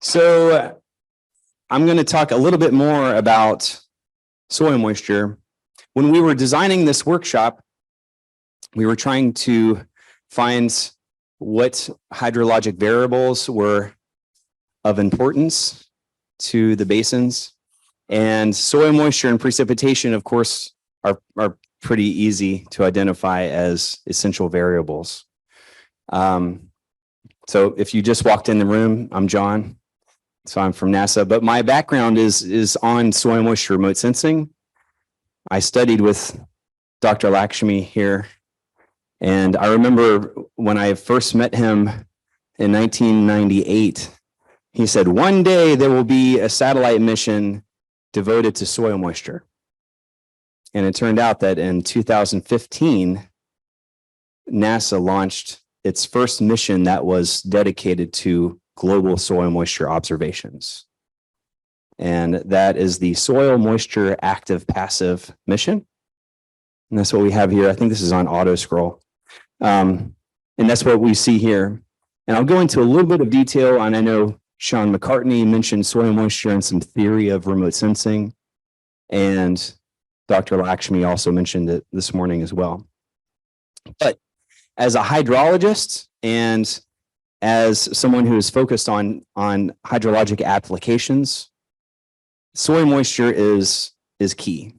So I'm going to talk a little bit more about soil moisture. When we were designing this workshop, we were trying to find what hydrologic variables were of importance to the basins. And soil moisture and precipitation, of course, are pretty easy to identify as essential variables. So if you just walked in the room, I'm John. So I'm from NASA, but my background is on soil moisture remote sensing. I studied with Dr. Lakshmi here. And I remember when I first met him in 1998, he said, one day there will be a satellite mission devoted to soil moisture. And it turned out that in 2015, NASA launched its first mission that was dedicated to global soil moisture observations. And that is the Soil Moisture Active Passive mission. And that's what we have here. I think this is on auto scroll. And that's what we see here. And I'll go into a little bit of detail on, I know Sean McCartney mentioned soil moisture and some theory of remote sensing. And Dr. Lakshmi also mentioned it this morning as well. But as a hydrologist and as someone who is focused on hydrologic applications, soil moisture is key.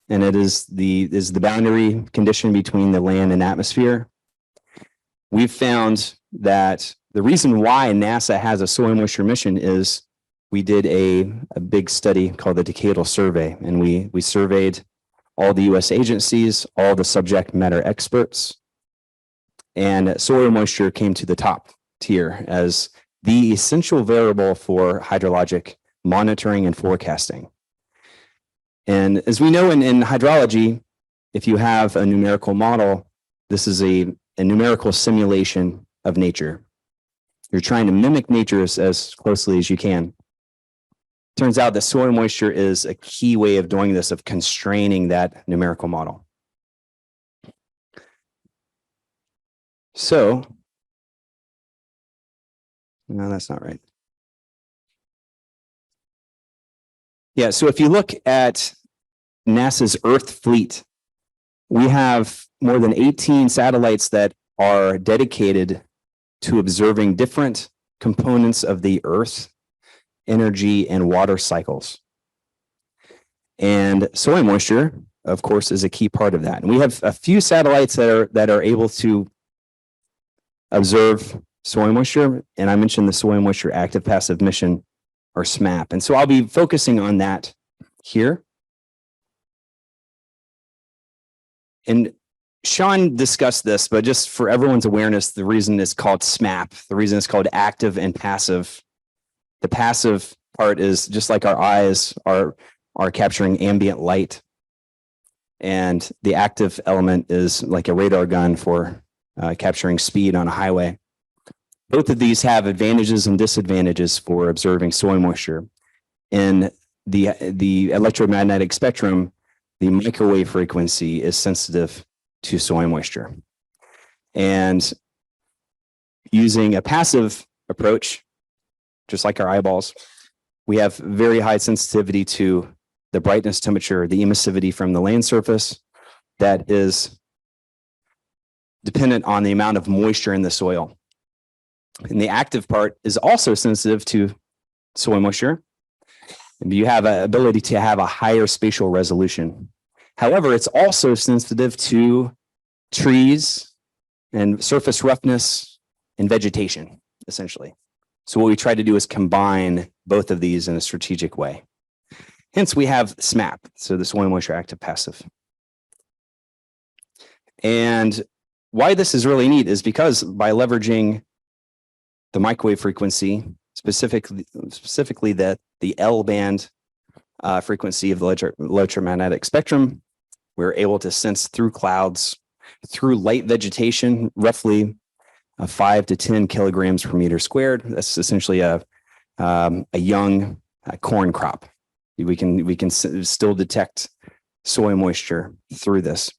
And it is the boundary condition between the land and atmosphere. We've found that the reason why NASA has a soil moisture mission is we did a big study called the Decadal Survey, and we surveyed all the US agencies, all the subject matter experts, and soil moisture came to the top tier as the essential variable for hydrologic monitoring and forecasting. And as we know in hydrology, if you have a numerical model, this is a numerical simulation of nature. You're trying to mimic nature as closely as you can. Turns out that soil moisture is a key way of doing this, of constraining that numerical model. So, no, that's not right. Yeah, so if you look at NASA's Earth fleet, we have more than 18 satellites that are dedicated to observing different components of the Earth, energy, and water cycles. And soil moisture, of course, is a key part of that. And we have a few satellites that are able to observe soil moisture. And I mentioned the Soil Moisture Active Passive Mission, or SMAP. And so I'll be focusing on that here. And Sean discussed this, but just for everyone's awareness, the reason it's called SMAP, the reason it's called active and passive. The passive part is just like our eyes are capturing ambient light. And the active element is like a radar gun for capturing speed on a highway. Both of these have advantages and disadvantages for observing soil moisture. In the electromagnetic spectrum, the microwave frequency is sensitive to soil moisture. And using a passive approach, just like our eyeballs, we have very high sensitivity to the brightness, temperature, the emissivity from the land surface that is dependent on the amount of moisture in the soil. And the active part is also sensitive to soil moisture. And you have an ability to have a higher spatial resolution. However, it's also sensitive to trees and surface roughness and vegetation, essentially. So what we try to do is combine both of these in a strategic way. Hence, we have SMAP, so the Soil Moisture Active Passive. And why this is really neat is because by leveraging the microwave frequency, specifically the L band frequency of the electromagnetic spectrum, we're able to sense through clouds, through light vegetation, roughly 5 to 10 kilograms per meter squared. That's essentially a young corn crop. We can still detect soil moisture through this.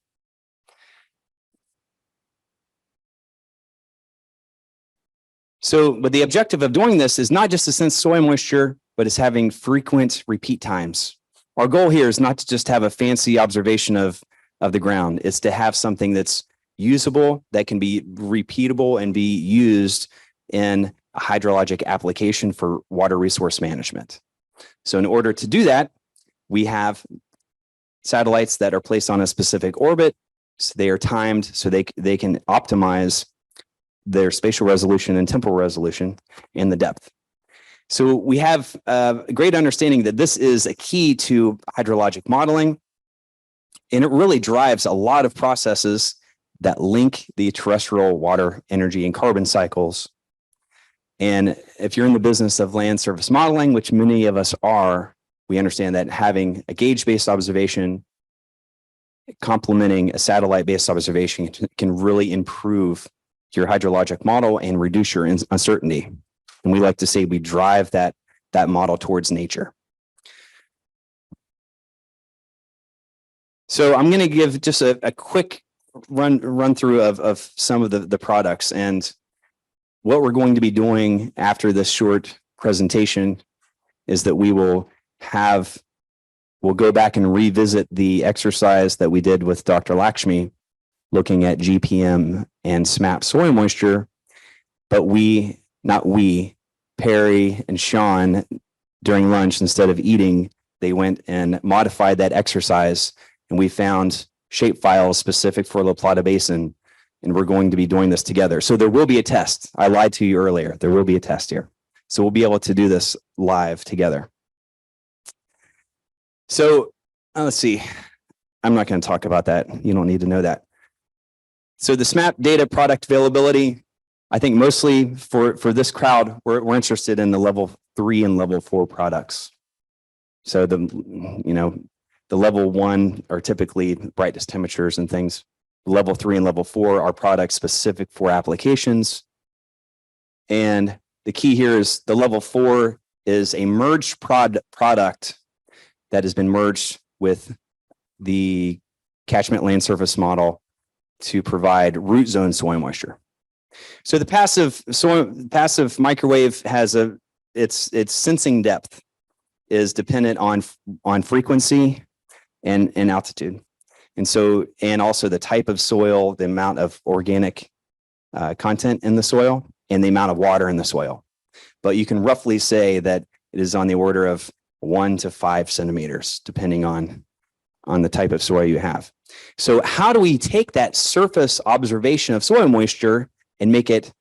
But the objective of doing this is not just to sense soil moisture, but it's having frequent repeat times. Our goal here is not to just have a fancy observation of the ground. It's to have something that's usable, that can be repeatable and be used in a hydrologic application for water resource management. So in order to do that, we have satellites that are placed on a specific orbit. So they are timed so they can optimize their spatial resolution and temporal resolution and the depth. So we have a great understanding that this is a key to hydrologic modeling, and it really drives a lot of processes that link the terrestrial water, energy, and carbon cycles. And if you're in the business of land surface modeling, which many of us are, we understand that having a gauge-based observation complementing a satellite-based observation can really improve your hydrologic model and reduce your uncertainty. And we like to say we drive that model towards nature. So I'm going to give just a quick run through of some of the products, and what we're going to be doing after this short presentation is that we'll go back and revisit the exercise that we did with Dr. Lakshmi, looking at GPM and SMAP soil moisture, but Perry and Sean, during lunch, instead of eating, they went and modified that exercise, and we found shape files specific for La Plata Basin, and we're going to be doing this together. So there will be a test. I lied to you earlier. There will be a test here. So we'll be able to do this live together. So let's see. I'm not going to talk about that. You don't need to know that. So the SMAP data product availability, I think mostly for this crowd, we're interested in the level 3 and level 4 products. So the level 1 are typically brightest temperatures and things. Level 3 and level 4 are products specific for applications. And the key here is the level 4 is a merged product that has been merged with the catchment land surface model to provide root zone soil moisture. So the passive microwave has its sensing depth is dependent on frequency and altitude. And also the type of soil, the amount of organic content in the soil, and the amount of water in the soil. But you can roughly say that it is on the order of 1 to 5 centimeters, depending on the type of soil you have. So how do we take that surface observation of soil moisture and make it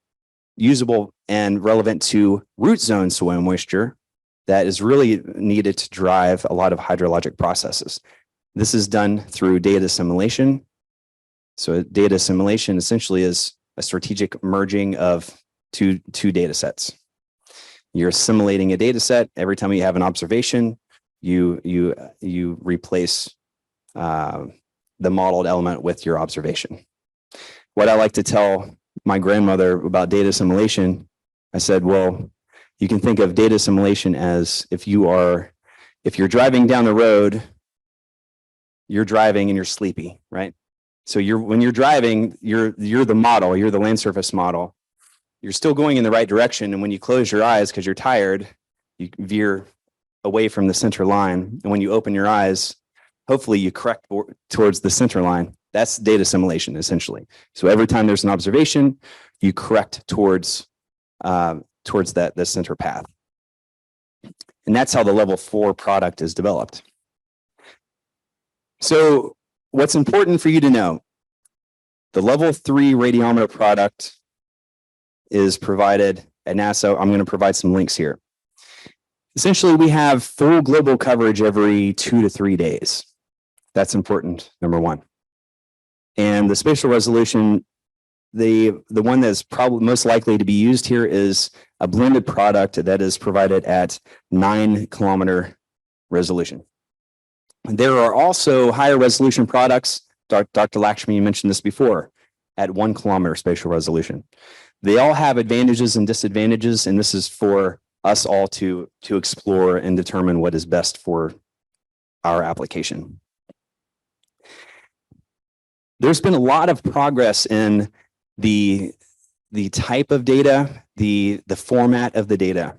usable and relevant to root zone soil moisture that is really needed to drive a lot of hydrologic processes? This is done through data assimilation. So data assimilation essentially is a strategic merging of two data sets. You're assimilating a data set. Every time you have an observation, you replace the modeled element with your observation. What I like to tell my grandmother about data assimilation, I said, well, you can think of data assimilation as if you're driving down the road, you're driving and you're sleepy, right? So when you're driving, you're the model, you're the land surface model. You're still going in the right direction, and when you close your eyes because you're tired, you veer away from the center line. And when you open your eyes, hopefully you correct towards the center line. That's data assimilation, essentially. So every time there's an observation, you correct towards the center path. And that's how the level 4 product is developed. So what's important for you to know, the level 3 radiometer product is provided at NASA. I'm going to provide some links here. Essentially, we have full global coverage every 2 to 3 days. That's important, number one. And the spatial resolution, the one that's probably most likely to be used here is a blended product that is provided at 9-kilometer resolution. There are also higher resolution products. Dr. Lakshmi, you mentioned this before, at 1-kilometer spatial resolution. They all have advantages and disadvantages, and this is for us all to explore and determine what is best for our application. There's been a lot of progress in the type of data the format of the data.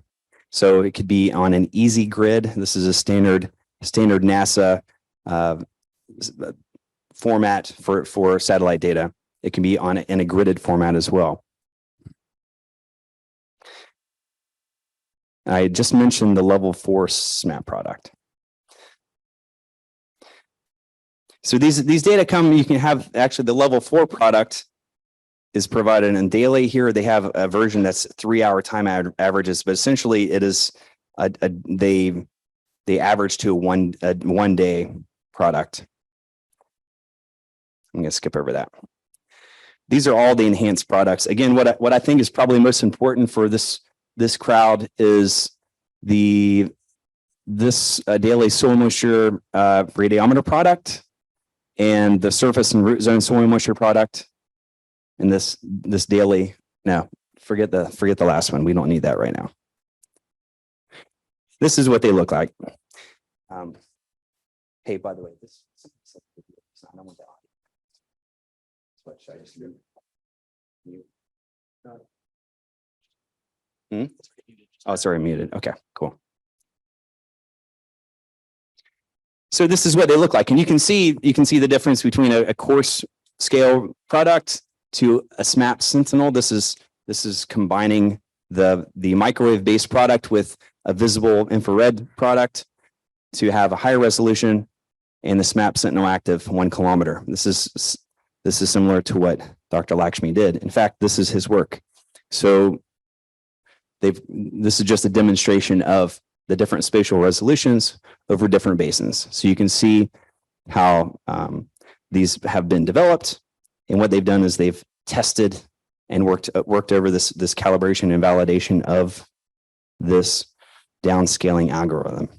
So it could be on an easy grid. This is a standard NASA format for satellite data. It can be in a gridded format as well. I just mentioned the level 4 SMAP product. So these data come, you can have actually the level 4 product is provided in daily. Here they have a version that's 3-hour time averages, but essentially it is they average to a one day product. I'm going to skip over that. These are all the enhanced products. Again, what I think is probably most important for this crowd is this daily soil moisture radiometer product and the surface and root zone soil moisture product. And this daily, no, forget the last one. We don't need that right now. This is what they look like. Hey, by the way, I don't want that. What should I just do? Oh, sorry, muted. Okay, cool. So this is what they look like, and you can see the difference between a coarse scale product to a SMAP Sentinel. This is combining the microwave based product with a visible infrared product to have a higher resolution, and the SMAP Sentinel Active 1 kilometer. This is similar to what Dr. Lakshmi did. In fact, this is his work. So this is just a demonstration of the different spatial resolutions over different basins. So you can see how these have been developed, and what they've done is they've tested and worked over this calibration and validation of this downscaling algorithm.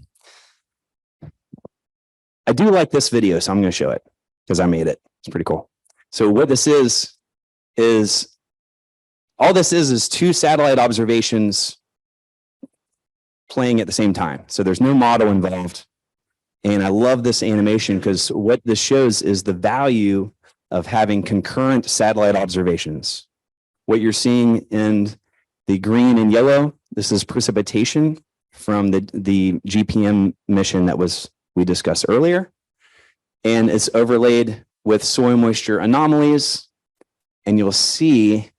I do like this video, so I'm going to show it because I made it. It's pretty cool. So what this is all this is 2 satellite observations playing at the same time. So there's no model involved. And I love this animation because what this shows is the value of having concurrent satellite observations. What you're seeing in the green and yellow, this is precipitation from the GPM mission that we discussed earlier. And it's overlaid with soil moisture anomalies. And you'll see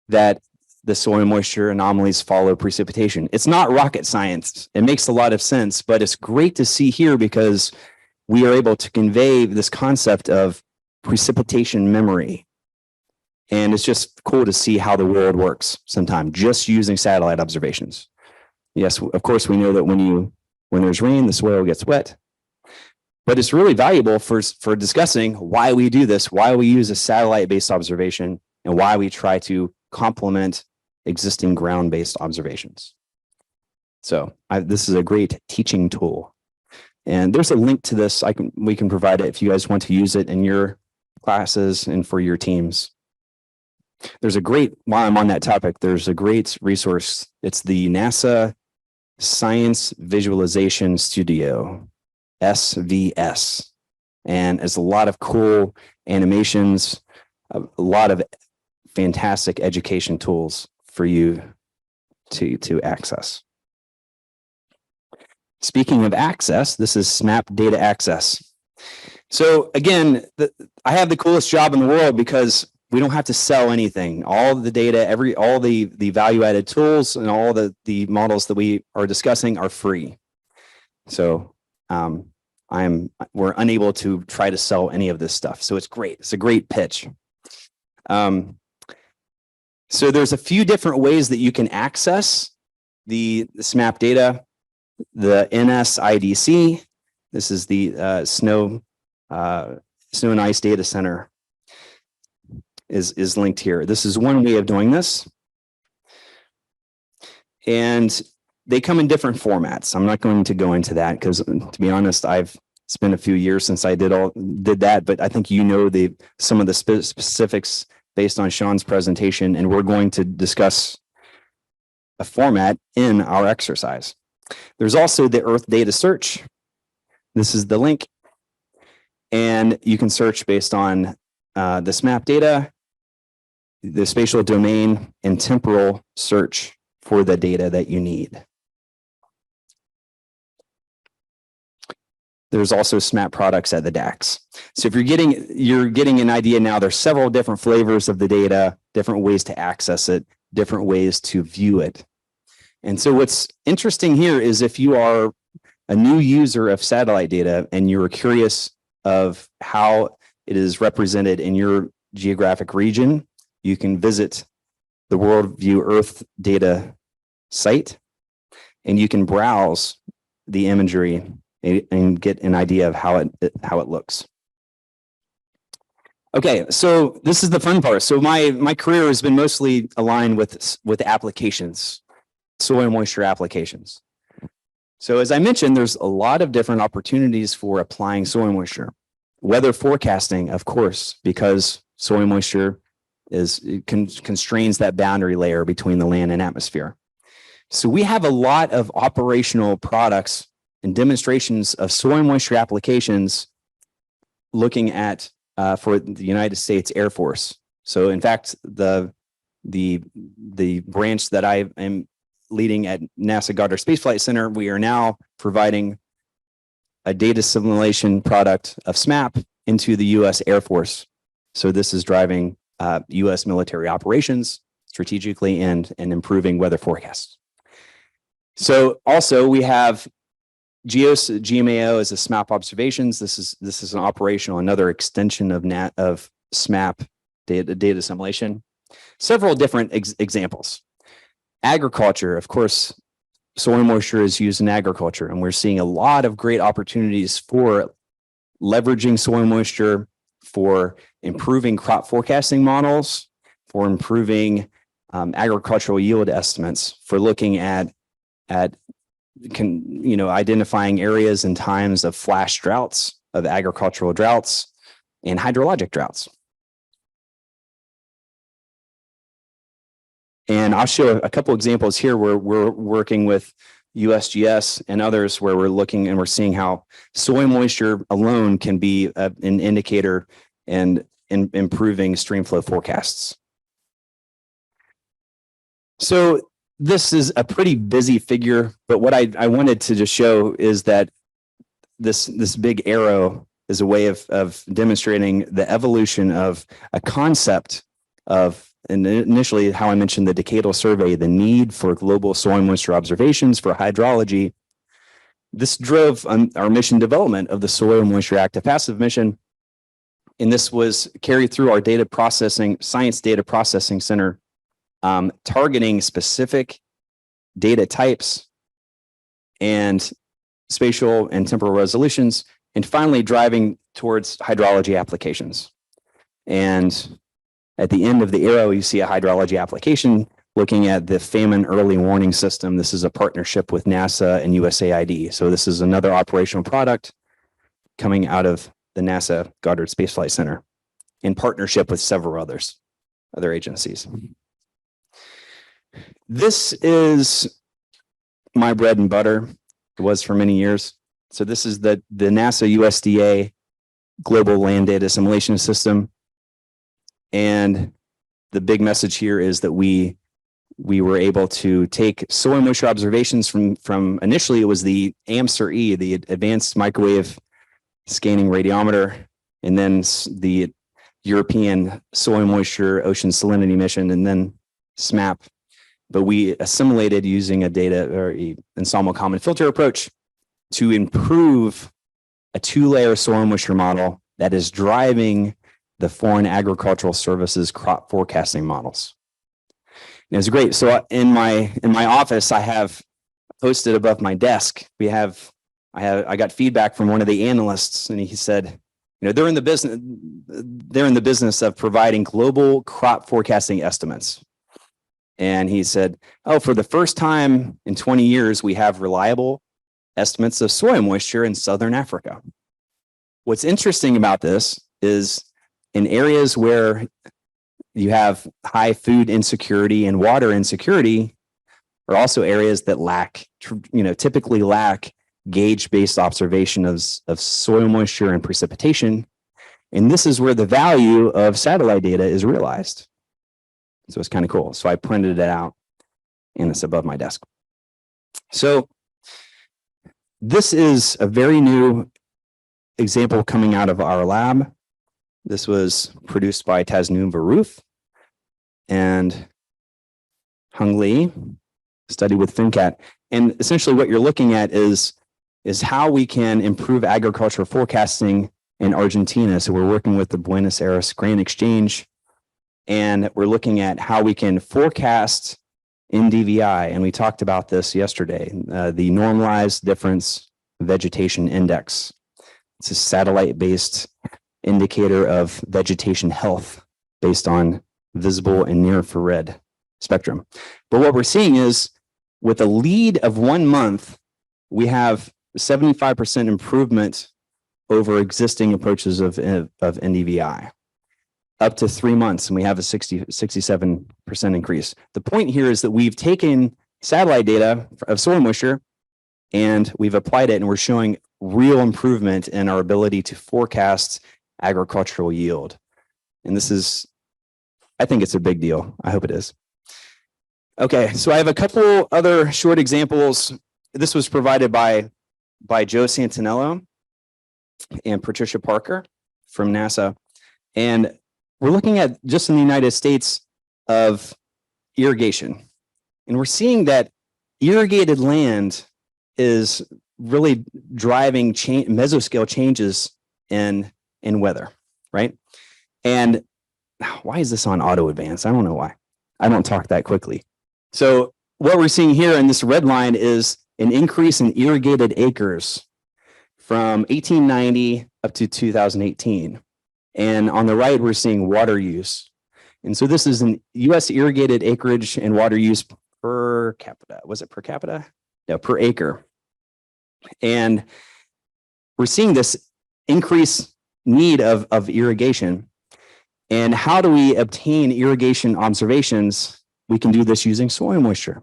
that the soil moisture anomalies follow precipitation. It's not rocket science. It makes a lot of sense, but it's great to see here because we are able to convey this concept of precipitation memory. And it's just cool to see how the world works sometimes just using satellite observations. Yes, of course, we know that when there's rain, the soil gets wet. But it's really valuable for discussing why we do this, why we use a satellite-based observation, and why we try to complement existing ground-based observations. So this is a great teaching tool. And there's a link to this. We can provide it if you guys want to use it in your classes and for your teams. While I'm on that topic, there's a great resource. It's the NASA Science Visualization Studio, SVS. And it's a lot of cool animations, a lot of fantastic education tools for you to access. Speaking of access, this is SMAP data access. So again, I have the coolest job in the world because we don't have to sell anything. All the data, all the value-added tools and all the models that we are discussing are free. So we're unable to try to sell any of this stuff. So it's great. It's a great pitch. So there's a few different ways that you can access the SMAP data. The NSIDC, this is the Snow and Ice Data Center, is linked here. This is one way of doing this. And they come in different formats. I'm not going to go into that because, to be honest, it's been a few years since I did that, but I think you know some of the specifics based on Sean's presentation, and we're going to discuss a format in our exercise. There's also the Earth Data Search. This is the link, and you can search based on the SMAP data, the spatial domain and temporal search for the data that you need. There's also SMAP products at the DAX. So if you're getting an idea now, there's several different flavors of the data, different ways to access it, different ways to view it. And so what's interesting here is if you are a new user of satellite data and you're curious of how it is represented in your geographic region, you can visit the Worldview Earth data site and you can browse the imagery and get an idea of how it looks. Okay, so this is the fun part. So my career has been mostly aligned with applications, soil moisture applications. So as I mentioned, there's a lot of different opportunities for applying soil moisture. Weather forecasting, of course, because soil moisture constrains that boundary layer between the land and atmosphere. So we have a lot of operational products and demonstrations of soil moisture applications looking at for the United States Air Force. So in fact, the branch that I am leading at NASA Goddard Space Flight Center, we are now providing a data simulation product of SMAP into the US Air Force. So this is driving US military operations strategically and improving weather forecasts. So also we have GEOS GMAO as a SMAP observations. This is an operational, another extension of SMAP data assimilation. Several different examples. Agriculture, of course, soil moisture is used in agriculture, and we're seeing a lot of great opportunities for leveraging soil moisture, for improving crop forecasting models, for improving agricultural yield estimates, for looking at identifying areas and times of flash droughts, of agricultural droughts, and hydrologic droughts. And I'll show a couple examples here where we're working with USGS and others where we're looking and we're seeing how soil moisture alone can be an indicator and in improving stream flow forecasts. So this is a pretty busy figure, but what I wanted to just show is that this big arrow is a way of demonstrating the evolution of a concept of, and initially how I mentioned the decadal survey, the need for global soil moisture observations for hydrology. This drove our mission development of the Soil Moisture Active Passive mission. And this was carried through our science data processing center, targeting specific data types and spatial and temporal resolutions, and finally driving towards hydrology applications. And at the end of the arrow, you see a hydrology application looking at the famine early warning system. This is a partnership with NASA and USAID. So this is another operational product coming out of the NASA Goddard Space Flight Center in partnership with several other agencies. This is my bread and butter. It was for many years. So this is the NASA USDA Global Land Data Assimilation System. And the big message here is that we were able to take soil moisture observations from initially it was the AMSR-E, the Advanced Microwave Scanning Radiometer, and then the European Soil Moisture Ocean Salinity Mission, and then SMAP. But we assimilated using a data or ensemble common filter approach to improve a two-layer soil moisture model that is driving the Foreign Agricultural Services crop forecasting models. And it's great. So in my office, I have posted above my desk. I got feedback from one of the analysts, and he said, they're in the business of providing global crop forecasting estimates. And he said, oh, for the first time in 20 years, we have reliable estimates of soil moisture in Southern Africa. What's interesting about this is in areas where you have high food insecurity and water insecurity are also areas that typically lack gauge-based observation of soil moisture and precipitation. And this is where the value of satellite data is realized. So it's kind of cool. So I printed it out and it's above my desk. So this is a very new example coming out of our lab. This was produced by Tasnoom Varoof and Hung Lee, studied with FinCat. And essentially what you're looking at is how we can improve agricultural forecasting in Argentina. So we're working with the Buenos Aires Grain Exchange, and we're looking at how we can forecast NDVI. And we talked about this yesterday, the normalized difference vegetation index. It's a satellite-based indicator of vegetation health based on visible and near infrared spectrum. But what we're seeing is with a lead of 1 month, we have 75% improvement over existing approaches of NDVI. Up to 3 months, and we have a 67% increase. The point here is that we've taken satellite data of soil moisture and we've applied it, and we're showing real improvement in our ability to forecast agricultural yield. And this is, I think it's a big deal. I hope it is. Okay, so I have a couple other short examples. This was provided by Joe Santinello and Patricia Parker from NASA. And we're looking at just in the United States of irrigation. And we're seeing that irrigated land is really driving mesoscale changes in weather, right? And why is this on auto advance? I don't know why. I don't talk that quickly. So what we're seeing here in this red line is an increase in irrigated acres from 1890 up to 2018. And on the right, we're seeing water use. And so this is an US irrigated acreage and water use per capita. Was it per capita? No, per acre. And we're seeing this increased need of irrigation. And how do we obtain irrigation observations? We can do this using soil moisture.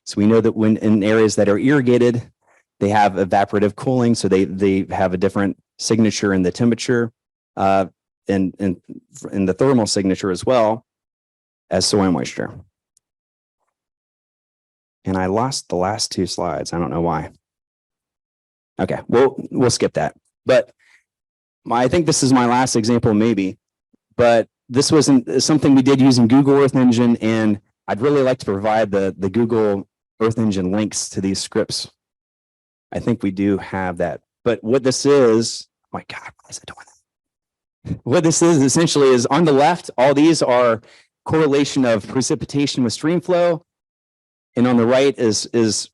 So we know that when in areas that are irrigated, they have evaporative cooling, so they have a different signature in the temperature and in the thermal signature as well as soil moisture. And I lost the last two slides. I don't know why. Okay, we'll skip that. But I think this is my last example, maybe. But this wasn't something we did using Google Earth Engine, and I'd really like to provide the Google Earth Engine links to these scripts. I think we do have that. But what this is, oh my God, why is it doing that? What this is essentially is on the left, all these are correlation of precipitation with stream flow. And on the right is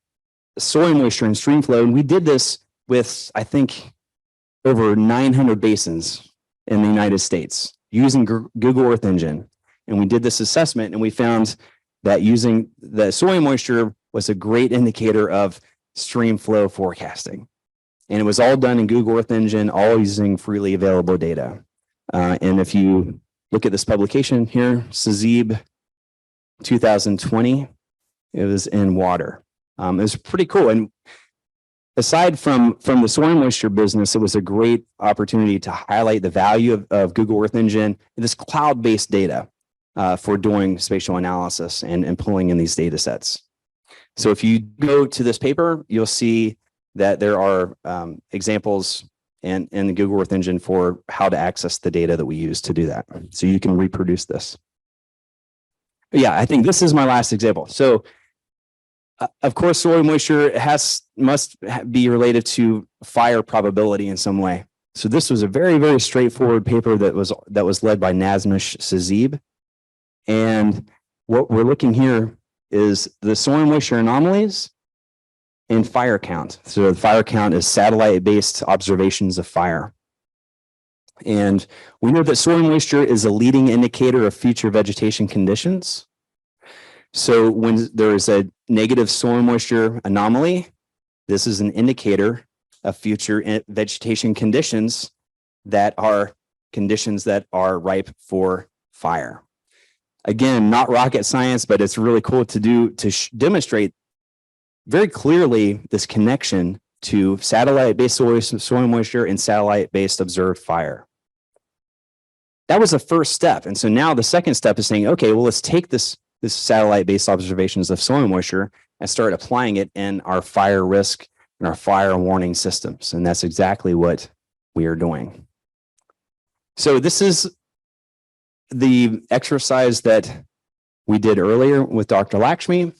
soil moisture and stream flow. And we did this with, I think, over 900 basins in the United States using Google Earth Engine. And we did this assessment, and we found that using the soil moisture was a great indicator of stream flow forecasting. And it was all done in Google Earth Engine, all using freely available data. And if you look at this publication here, SAZIB 2020, it was in water. It was pretty cool. And aside from the soil moisture business, it was a great opportunity to highlight the value of Google Earth Engine, this cloud-based data for doing spatial analysis and pulling in these data sets. So if you go to this paper, you'll see that there are examples in the Google Earth Engine for how to access the data that we use to do that. So you can reproduce this. But yeah, I think this is my last example. So of course, soil moisture must be related to fire probability in some way. So this was a very, very straightforward paper that was led by Nazmish SAZIB. And what we're looking here is the soil moisture anomalies and fire count. So the fire count is satellite-based observations of fire. And we know that soil moisture is a leading indicator of future vegetation conditions. So when there is a negative soil moisture anomaly, this is an indicator of future vegetation conditions that are ripe for fire. Again, not rocket science, but it's really cool to demonstrate very clearly this connection to satellite-based soil moisture and satellite-based observed fire. that was the first step. And so now the second step is saying, okay, well, let's take this satellite-based observations of soil moisture and start applying it in our fire risk and our fire warning systems. And that's exactly what we are doing. So this is the exercise that we did earlier with Dr. Lakshmi.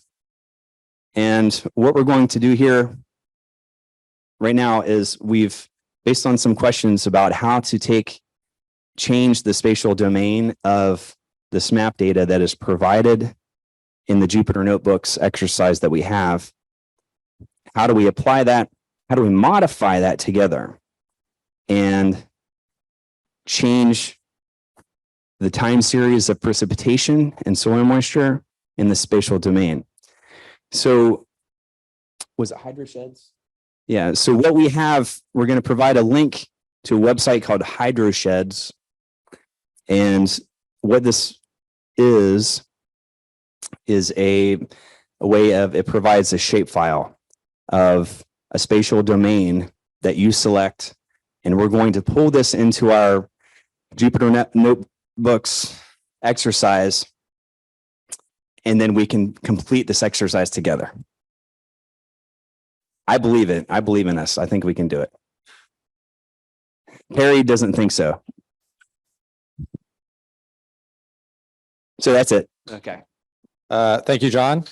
And what we're going to do here right now is we've, based on some questions about how to change the spatial domain of this map data that is provided in the Jupyter Notebooks exercise that we have. How do we apply that? How do we modify that together and change the time series of precipitation and soil moisture in the spatial domain? So was it hydrosheds? Yeah, so what we have, we're going to provide a link to a website called Hydrosheds. And what this is a way of, it provides a shapefile of a spatial domain that you select. And we're going to pull this into our Jupyter Notebooks exercise. And then we can complete this exercise together. I believe it. I believe in us. I think we can do it. Harry doesn't think so. So that's it. Okay. Thank you, John.